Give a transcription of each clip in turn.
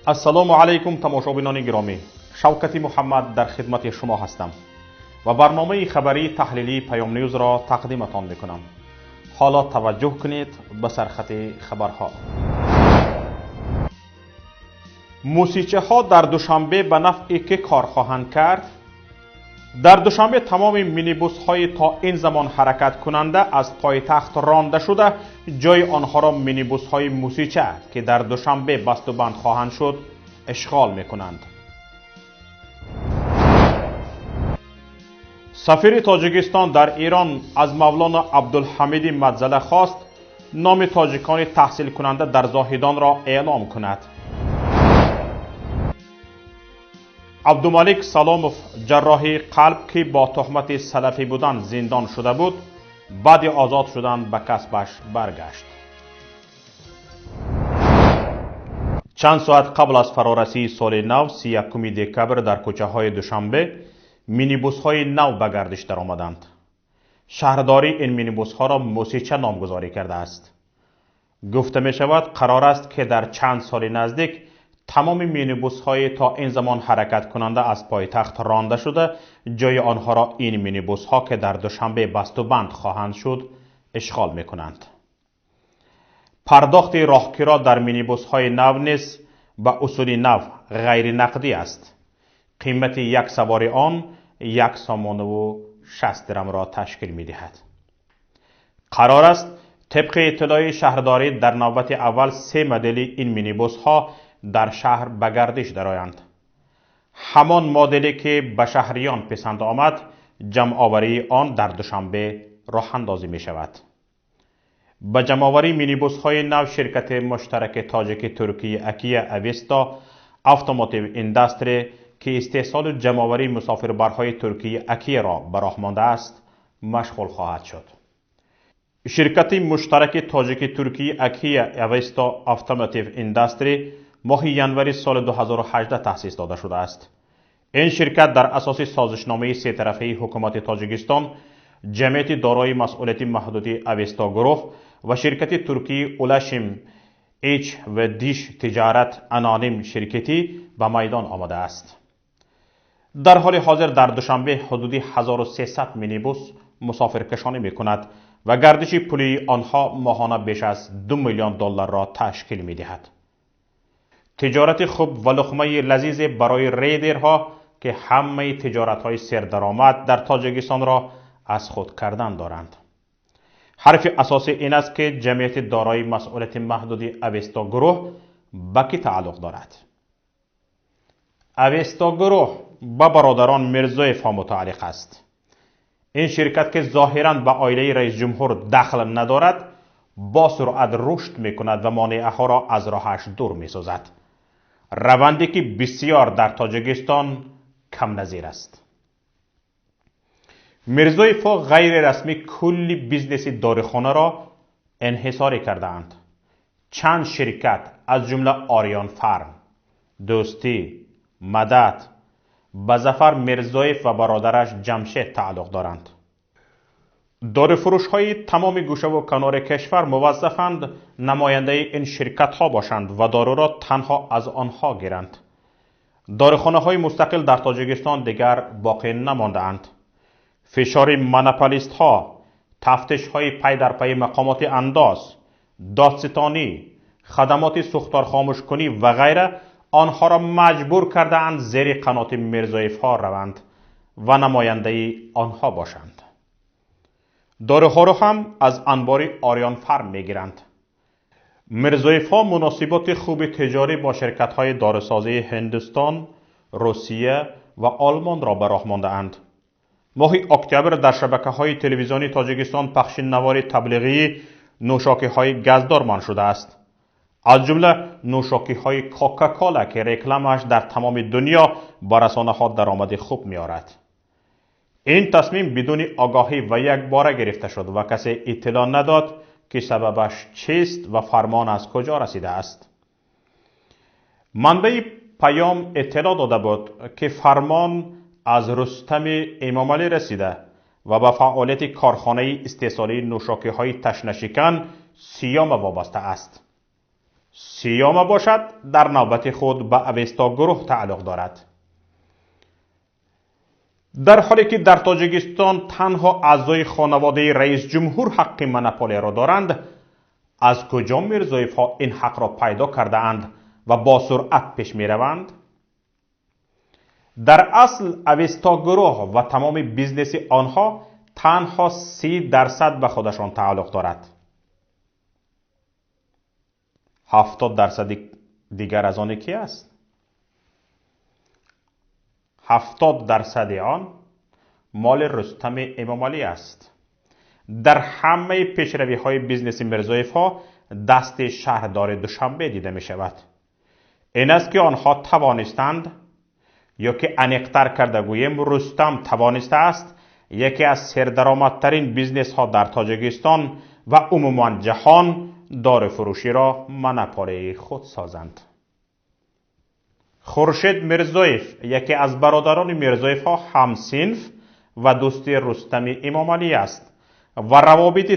السلام علیکم تماشابینان گرامی. شوکتی محمد در خدمت شما هستم و برنامه خبری تحلیلی پیام نیوز را تقدیمتان میکنم. حالا توجه کنید به سرخط خبرها. موسیچه ها در دوشنبه به نفع که کار خواهند کرد؟ در دوشنبه تمام مینیبوس های تا این زمان حرکت کننده از پایتخت رانده شده، جای آنها را مینیبوس های موسیچه که در دوشنبه بست و بند خواهند شد اشغال میکنند. سفیر تاجیکستان در ایران از مولانا عبدالحمید مدزله خواست نام تاجیکان تحصیل کننده در زاهدان را اعلام کند. عبدالملک سلاموف جراح قلب که با تهمت سلفی بودن زندان شده بود، بعد آزاد شدن به کسبش برگشت. چند ساعت قبل از فرارسی سال نو 31 دکبر در کوچه های دوشنبه مینیبوس های نو به گردش در آمدند. شهرداری این مینیبوس ها را موسیچه نامگذاری کرده است. گفته می شود قرار است که در چند سال نزدیک تمام مینیبوس های تا این زمان حرکت کننده از پایتخت رانده شده، جای آنها را این مینیبوس ها که در دوشنبه بست و بند خواهند شد اشغال می کنند. پرداخت راهکرا در مینیبوس های نو نیز به اصول نو غیر نقدی است. قیمت یک سواری آن 160 درم را تشکیل می دهد. قرار است طبق اطلاع شهرداری در نوبت اول 3 مدل این مینیبوس ها در شهر به گردش درآیند. همان مدلی که به شهریان پسند آمد، جمع آوری آن در دوشنبه راه اندازی می شود. به جمع آوری مینیبوس های نو شرکت مشترک تاجیک ترکی اکیا اویستا اتوموتیو اندستری که استحصال و جمع آوری مسافربرهای ترکی اکیا را به راه مانده است مشغول خواهد شد. شرکت مشترک تاجیک ترکی اکیا اویستا اتوموتیو اندستری ماه ینوری سال 2018 تأسیس داده شده است. این شرکت در اساس سازشنامه 3 طرفه حکومت تاجیکستان، جمعیت دارای مسئولیت محدودی اویستا گروه و شرکت ترکی اولشیم ایچ و دیش تجارت انانیم شرکتی به میدان آمده است. در حال حاضر در دوشنبه حدودی 1300 مینیبوس مسافرکشانی می کند و گردش پولی آنها ماهانه بیش از 2 میلیون دلار را تشکیل می دهد. تجارت خوب و لقمه لذیذ برای ریدرها که همه تجارت های سردرآمد در تاجیکستان را از خود کردن دارند. حرف اساسی این است که جمعیت دارای مسئولیت محدودی اویستا گروه به کی تعلق دارد؟ اویستا گروه به برادران میرزایف ها متعلق است. این شرکت که ظاهراً به عائله رئیس جمهور دخل ندارد، با سرعت رشد می کند و مانعه ها را از راهش دور می سازد. روندی که بسیار در تاجیکستان کم نظیر است. میرزایف ها غیر رسمی کلی بیزنس داروخانه را انحصاری کرده اند. چند شرکت از جمله آریان فارم، دوستی، مدد به ظفر میرزایف و برادرش جمشید تعلق دارند. داروفروش های تمام گوشه و کنار کشور موظفند نماینده این شرکت ها باشند و دارو را تنها از آنها گیرند. داروخانه های مستقل در تاجیکستان دیگر باقی نمانده اند. فشار مونوپولیست ها، تفتیش های پی در پی مقامات انداز، دادستانی، خدمات سوختار خاموش کنی و غیره آنها را مجبور کرده اند زیر قنات میرزایف ها روند و نماینده آنها باشند. داروها را هم از انبار آریان فارم می گیرند. میرزایف ها مناسبات خوب تجاری با شرکت های داروسازی هندوستان، روسیه و آلمان را به راه مانده اند. ماه اکتبر در شبکه های تلویزیونی تاجیکستان پخش نوار تبلیغی نوشاکی های گازدار منع شده است. از جمله نوشاکی های کوکاکولا که رکلامش در تمام دنیا با رسانه ها درآمد خوب می‌آورد. این تصمیم بدون آگاهی و یک باره گرفته شد و کسی اطلاع نداد که سببش چیست و فرمان از کجا رسیده است. منبع پیام اطلاع داده بود که فرمان از رستم امامعلی رسیده و به فعالیت کارخانه استحصالی نوشاکی های تشنشکن سیام وابسته است. سیوم باشد در نوبت خود به اوستا گروه تعلق دارد. در حالی که در تاجیکستان تنها اعضای خانواده رئیس جمهور حق مونوپولی را دارند، از کجا میرزایف ها این حق را پیدا کرده اند و با سرعت پیش می روند؟ در اصل اوستا گروه و تمام بیزنس آنها تنها 30% به خودشان تعلق دارد. 70% دیگر از آن کی است؟ 70% آن مال رستم امامعلی است. در همه پیشروی های بیزنس میرزایف ها دست شهردار دوشنبه دیده می شود. این است که آنها توانستند، یا که انیقتر کرده گویم رستم توانسته است یکی از سردرآمدترین بیزنس ها در تاجیکستان و عموما جهان دار فروشی را مونوپولی خود سازند. خورشید میرزایف یکی از برادران میرزایف ها همسنف و دوست رستم امامعلی است و روابط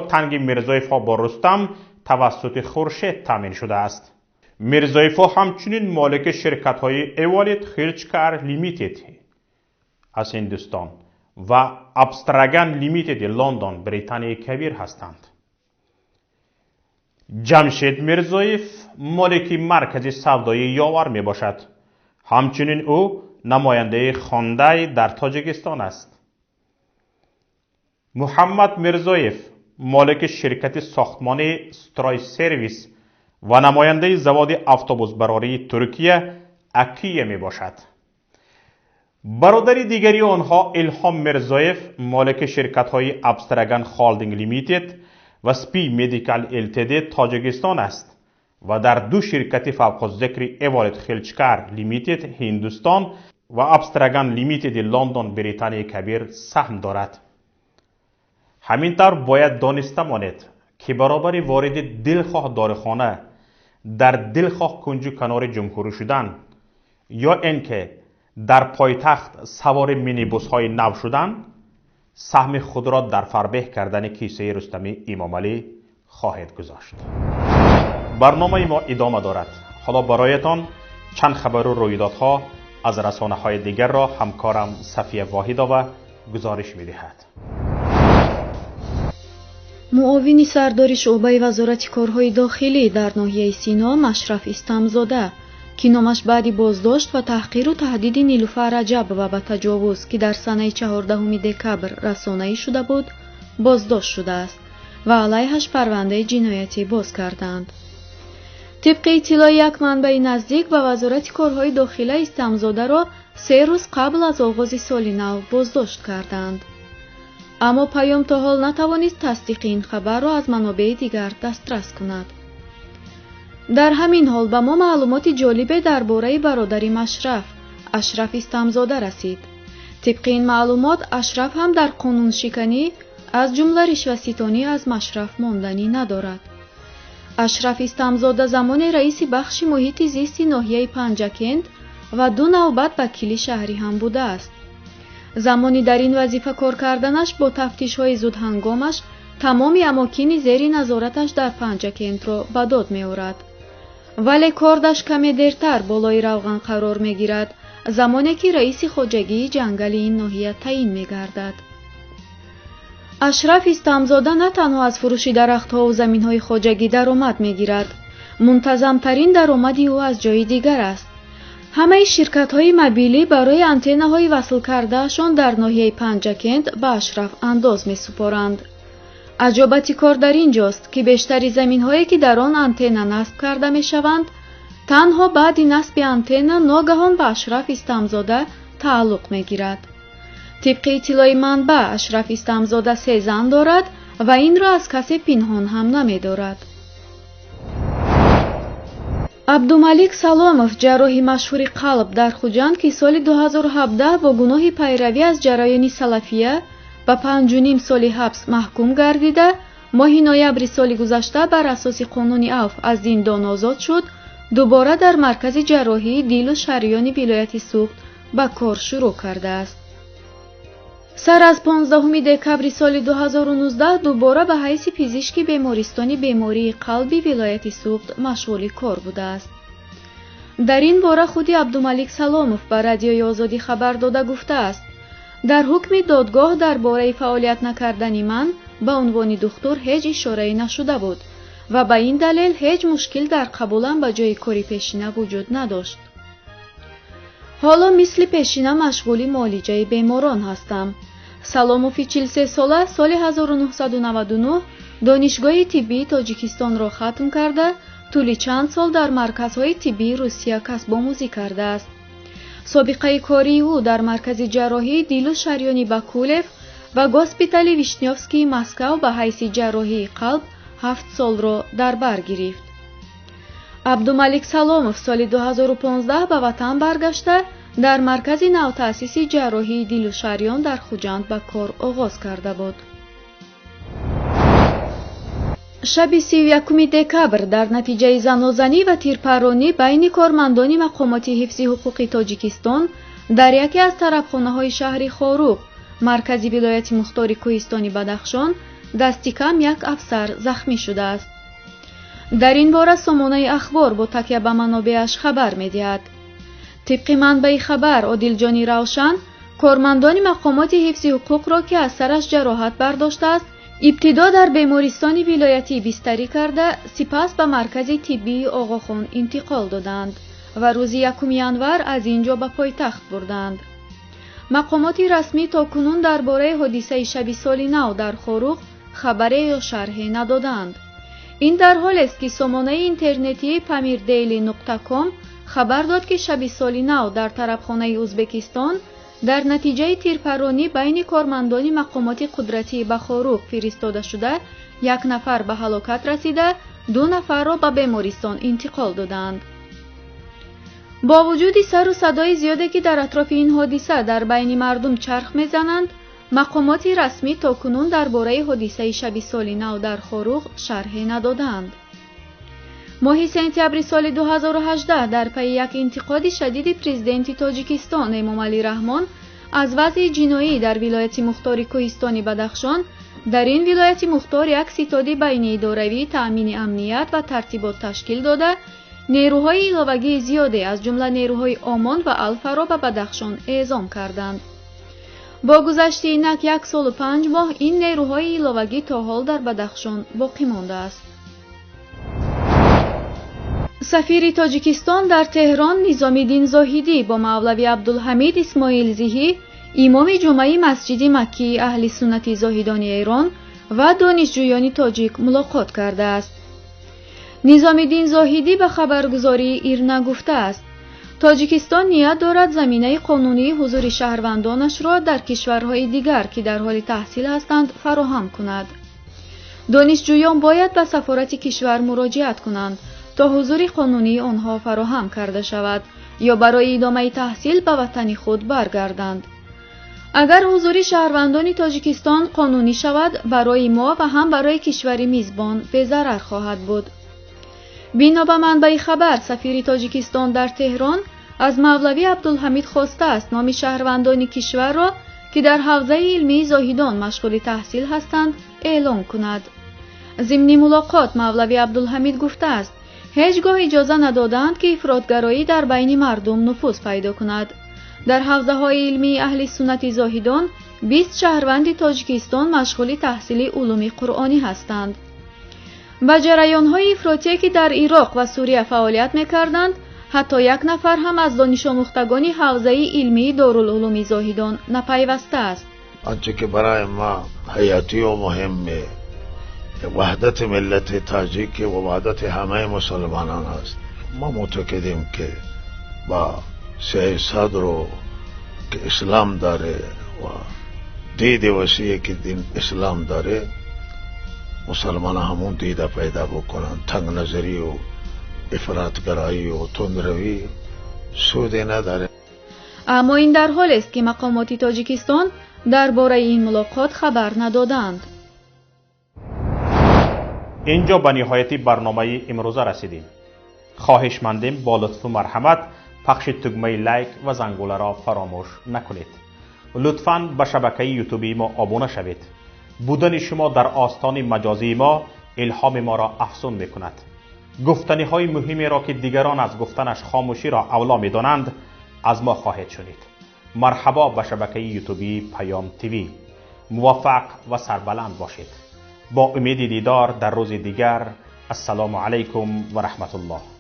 تنگ میرزایف ها با رستم توسط خورشید تامین شده است. میرزایف ها همچنین مالک شرکت های ایوالت خیلچکار لیمیتد از هندوستان و ابستراگان لیمیتد لندن بریتانیای کبیر هستند. جمشید میرزایف مالک مرکز سودای یاور می باشد. همچنین او نماینده خاندای در تاجیکستان است. محمد میرزایف مالک شرکت ساختمان استرای سرویس و نماینده زواد اتوبوس براری ترکیه اکیه می باشد. برادری دیگری آنها الهام میرزایف مالک شرکت های ابستراگان هالدینگ لیمیتد و سپی مدیکال التد تاجیکستان است و در دو شرکت فوق الذکر ایوالت خیلچکار لیمیتد هندوستان و ابستراگان لیمیتد لندن بریتانیای کبیر سهم دارد. همینطور باید دانسته مانید که برابر وارد دلخواه داروخانه در دلخواه کنج کنار جمهوری شدن یا اینکه در پایتخت سوار مینیبوس های نو شدن، سهم خود را در فربه کردن کیسه رستم امامعلی خواهد گذاشت. برنامه ما ادامه دارد. حالا برایتان چند خبر و رویدادها از رسانه های دیگر را همکارم صفیه واحدова گزارش می دهد. معاون سردار شعبه وزارت کارهای داخلی در ناحیه سینا مشرف استمزاده که نامش بعد بازداشت و تحقیر و تهدید نیلوفر رجب و به تجاوز که در سنه 14 دکبر رسانه‌ای شده بود بازداشت شده است و علیهش پرونده جنایتی باز کردند. طبق اطلاع یک منبع نزدیک به وزارت کارهای داخلی استمزاده را 3 روز قبل از آغاز سال نو بازداشت کردند. اما پیام تا حال نتوانست تصدیق این خبر را از منابع دیگر دسترس کند. در همین حال به ما معلومات جالب درباره برادر مشرف، اشرف استمزاده رسید. طبق این معلومات اشرف هم در قانون شکنی از جمله رشوه‌ستانی از مشرف ماندنی ندارد. اشرف استمزاده زمان رئیس بخش محیط زیست ناحیه پنجکند و 2 نوبت وکیل شهری هم بوده است. زمانی در این وظیفه کار کردنش با تفتیش‌های زودهنگامش تمام اماکن زیر نظارتش در پنجکند را به داد می‌آورد. ولی کاردش کمی دیرتر بالای روغن قرار می‌گیرد زمانی که رئیس خواجگی جنگل این ناحیه تعیین می‌گردد. اشرف استمزاده نه تنها از فروش درخت‌ها و زمین‌های خواجگی درآمد می‌گیرد، منتظم‌ترین درآمدی او از جای دیگر است. همه شرکت‌های موبیلی برای آنتن‌های وصل کردهشان در ناحیه پنجکند به اشرف انداز می‌سپارند. عجابت کار در اینجاست که بیشتری زمین‌هایی که در آن آنتنا نصب کرده می‌شوند، تنها بعد نصب آنتنا ناگهان به اشرف استمزاده تعلق می‌گیرد. طبق اطلاع منبع اشرف استمزاده 3 زن دارد و این را از کسی پنهان هم نمی‌دارد. عبدالملک سلامов جراح مشهور قلب در خوجند که سال 2017 با گناه پیروی از جریان سلفیه به 5.5 سال حبس محکوم گردیده، ماه نوامبر سال گذشته بر اساس قانون عفو از زندان آزاد شد، دوباره در مرکز جراحی دل و شریان ولایت سوخت به کار شروع کرده است. سر از 15 دکبر سال 2019 دوباره به حیث پزشک بیمارستان بیماری قلبی ولایت سوخت مشغول کار بوده است. در این باره خود عبدالملک سلاموف به رادیوی آزادی خبر داده گفته است: در حکم دادگاه درباره فعالیت نکردن من به عنوان دکتر هیچ اشاره نشده بود و به این دلیل هیچ مشکل در قبولم به جای کاری پیشینه وجود نداشت. حالا مثل پیشینه مشغول معالجه بیماران هستم. سلاموف 43 ساله سال 1999 دانشگاه طبی تاجیکستان را ختم کرده طول چند سال در مرکزهای طبی روسیه کسب آموزی کرده است. سابقه کاری او در مرکز جراحی دیل و شریان باکولف و گوسپیتال ویشنیوفسکی مسکو به حیث جراحی قلب 7 سال را در بر گرفت. عبدالملک سلاموف سال 2015 به وطن برگشته در مرکز نوتأسیس جراحی دیل و شریان در خوجند به کار آغاز کرده بود. شب 31 دکبر در نتیجه زنازانی و تیرپرانی بین کارمندان مقامات حفظ حقوق تاجیکستان در یکی از طرفخانه‌های شهر خاروق مرکز ولایت مختار کوهستان بدخشان دستی کم یک افسر زخمی شده است. در این باره سامانه اخبار با تکیه به منابعش خبر می‌دهد. طبق منبع خبر عادلجانی روشن کارمندان مقامات حفظ حقوق را که از سرش جراحت برداشته است ابتدا در بیمارستان ولایتی بستری کرده سپس به مرکز طبی آقاخان انتقال دادند و روز 1 ینور از اینجا به پایتخت بردند. مقامات رسمی تاکنون درباره حادثه شب سال نو در خاروق خبری یا شرحی ندادند. این در حال است که سامانه اینترنتی pamirdeli.com خبر داد که شب سال نو در طرفخانه ازبکستان در نتیجه تیرپرانی بین کارمندان مقامات قدرتی به خاروق فرستاده شده 1 نفر به هلاکت رسیده 2 نفر را به بیمارستان انتقال دادند. با وجود سر و صدای زیادی که در اطراف این حادثه در بین مردم چرخ میزنند مقامات رسمی تاکنون درباره حادثه شب سال نو در خاروق شرحی ندادند. ماه سپتامبر سال 2018 در پی یک انتقاد شدید پرزیدنت تاجیکستان امام علی رحمان از وضع جنایی در ولایت مختار کوهستان بدخشان در این ولایت مختار یک ستاد بین اداروی تأمین امنیت و ترتیبات تشکیل داده نیروهای علاوگی زیادی از جمله نیروهای آمان و الفا را به بدخشان اعزام کردند. با گذشت اینک 1 سال و 5 ماه این نیروهای علاوگی تا حال در بدخشان باقی مانده است. سفیر تاجیکستان در تهران نظامیدین زاهدی با مولوی عبدالحمید اسماعیل زیهی امام جمعه مسجد مکی اهل سنت زاهدان ایران و دانشجویان تاجیک ملاقات کرده است. نظامیدین زاهدی به خبرگزاری ایرنا گفته است: تاجیکستان نیت دارد زمینه قانونی حضور شهروندانش را در کشورهای دیگر که در حال تحصیل هستند فراهم کند. دانشجویان باید به سفارت کشور مراجعت کنند تا حضور قانونی آنها فراهم کرده شود یا برای ادامه تحصیل به وطن خود برگردند. اگر حضور شهروندان تاجیکستان قانونی شود برای ما و هم برای کشور میزبان به ضرر خواهد بود. بنا به منبع خبر سفیر تاجیکستان در تهران از مولوی عبدالحمید خواسته است نام شهروندان کشور را که در حوزه علمی زاهدان مشغول تحصیل هستند اعلام کند. ضمن ملاقات مولوی عبدالحمید گفته است: هیچگاه اجازه ندادند که افراطگرایی در بین مردم نفوذ پیدا کند. در حوزه های علمی اهل سنت زاهدان 20 شهروند تاجیکستان مشغول تحصیل علوم قرآنی هستند. به جریان های افراطی که در عراق و سوریه فعالیت می‌کردند حتی 1 نفر هم از دانش آموختگان حوزه علمی دارالعلوم زاهدان نپیوسته است. آنچه که برای ما حیاتی و مهمه وحدت ملت تاجیک و وحدت همه مسلمانان است. ما معتقدیم که با سیاست رو که اسلام داره و دید وسیعی که دین اسلام داره مسلمان همون دیده پیدا بکنن. تنگ نظری و افراطگرایی و تندروی سودی نداره. اما این در حال است که مقامات تاجیکستان درباره این ملاقات خبر ندادند. اینجا به نهایت برنامه امروزه رسیدیم. خواهشمندیم با لطف و مرحمت پخش تگمه لایک و زنگوله را فراموش نکنید لطفاً به شبکه یوتیوبی ما آبونه شوید. بودن شما در آستان مجازی ما الهام ما را افزون میکند. گفتنی های مهمی را که دیگران از گفتنش خاموشی را اولا میدانند از ما خواهید شنید. مرحبا به شبکه یوتیوبی پیام تیوی. موفق و سربلند باشید. با امید دیدار در روز دیگر. السلام علیکم و رحمت الله.